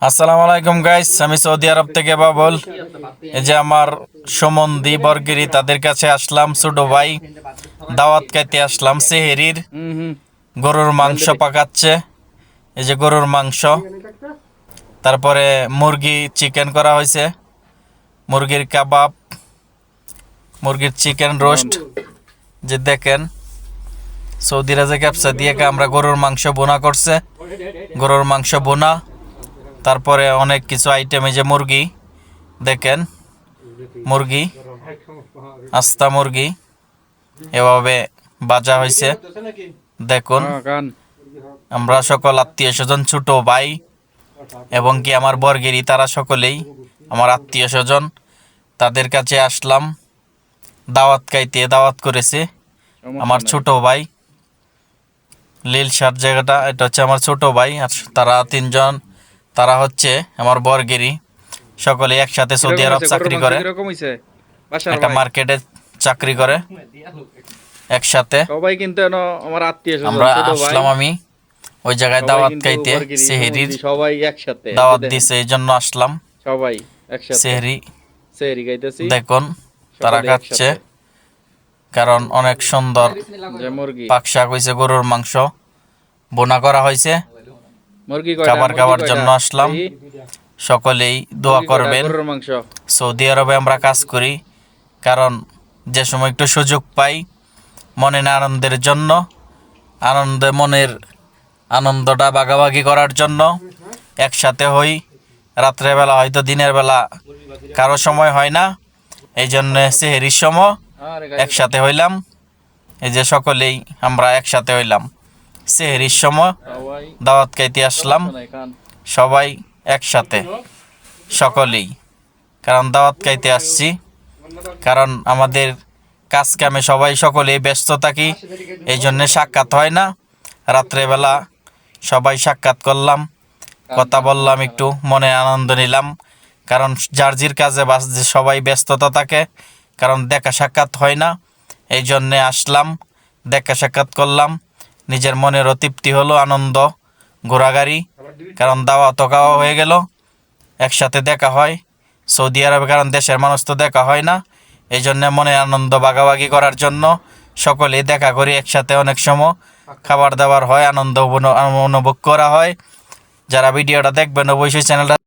আসসালামু আলাইকুম গাইস, আমি সৌদি আরব থেকে বাবুল। এই যে আমার সমন্ধি বর্গিরি, তাদের কাছে আসলাম। ছোট ভাই দাওয়াত খাইতে আসলাম সেহেরির। গরুর মাংস পাকাচ্ছে, এই যে গরুর মাংস, তারপরে মুরগি চিকেন করা হয়েছে, মুরগির কাবাব, মুরগির চিকেন রোস্ট। যে দেখেন সৌদি রাজা ক্যাপসা দিয়ে আমরা গরুর মাংস বোনা করছে, গরুর মাংস বোনা। তারপরে অনেক কিছু আইটেম, এই যে মুরগি দেখেন, মুরগি আস্তা মুরগি এভাবে বাজা হয়েছে দেখুন। আমরা সকল আত্মীয় স্বজন, ছোট ভাই এবং কি আমার বর্গেরই, তারা সকলেই আমার আত্মীয় স্বজন। তাদের কাছে আসলাম দাওয়াত খাইতে। দাওয়াত করেছে আমার ছোট ভাই লীল শার্ট জায়গাটা, এটা হচ্ছে আমার ছোট ভাই। আর তারা তিনজন, তারা হচ্ছে আমার বর্গেরই, সকলে একসাথে সৌদি আরব চাকরি করে, একটা মার্কেটে চাকরি করে একসাথে। সবাই কিন্তু আমার আত্মীয় আমরা আসলাম, আমি ওই জায়গায় দাওয়াত খাইতে, সেহেরির সবাই একসাথে দাওয়াত দিছে, এই জন্য আসলাম। সবাই একসাথে সেহেরি খাইতেছি দেখুন, তারা খাচ্ছে, কারণ অনেক সুন্দর পাক শাক হয়েছে, গরুর মাংস বোনা করা হয়েছে। খাবার জন্য আসলাম, সকলেই দোয়া করবেন। সৌদি আরবে আমরা কাজ করি, কারণ যে সময় একটু সুযোগ পাই মনের আনন্দের জন্য, মনের আনন্দটা ভাগাভাগি করার জন্য একসাথে হই। রাত্রেবেলা হয়তো দিনের বেলা কারো সময় হয় না, এই জন্য সেহেরির সময় একসাথে হইলাম। এই যে সকলেই আমরা একসাথে হইলাম, সেহেরির সময় দাওয়াত খাইতে আসলাম সবাই একসাথে, সকলেই। কারণ দাওয়াত খাইতে আসছি, কারণ আমাদের কাজ কামে সবাই সকলেই ব্যস্ত থাকি, এই জন্যে সাক্ষাৎ হয় না। রাত্রেবেলা সবাই সাক্ষাৎ করলাম, কথা বললাম, একটু মনে আনন্দ নিলাম। কারণ যার জির কাজে সবাই ব্যস্ততা থাকে, কারণ দেখা সাক্ষাৎ হয় না, এই জন্যে আসলাম, দেখা সাক্ষাৎ করলাম, নিজের মনেরও তৃপ্তি হলো, আনন্দ, ঘোরাঘুরি। কারণ দাওয়াত খাওয়া হয়ে গেল, একসাথে দেখা হয় সৌদি আরবে, কারণ দেশের মানুষ তো দেখা হয় না, এই জন্য মনে আনন্দ ভাগাভাগি করার জন্য সকলেই দেখা করি একসাথে। অনেক সময় খাবার দাবার হয়, আনন্দ অনুভব করা হয়। যারা ভিডিওটা দেখবেন অবশ্যই চ্যানেলটা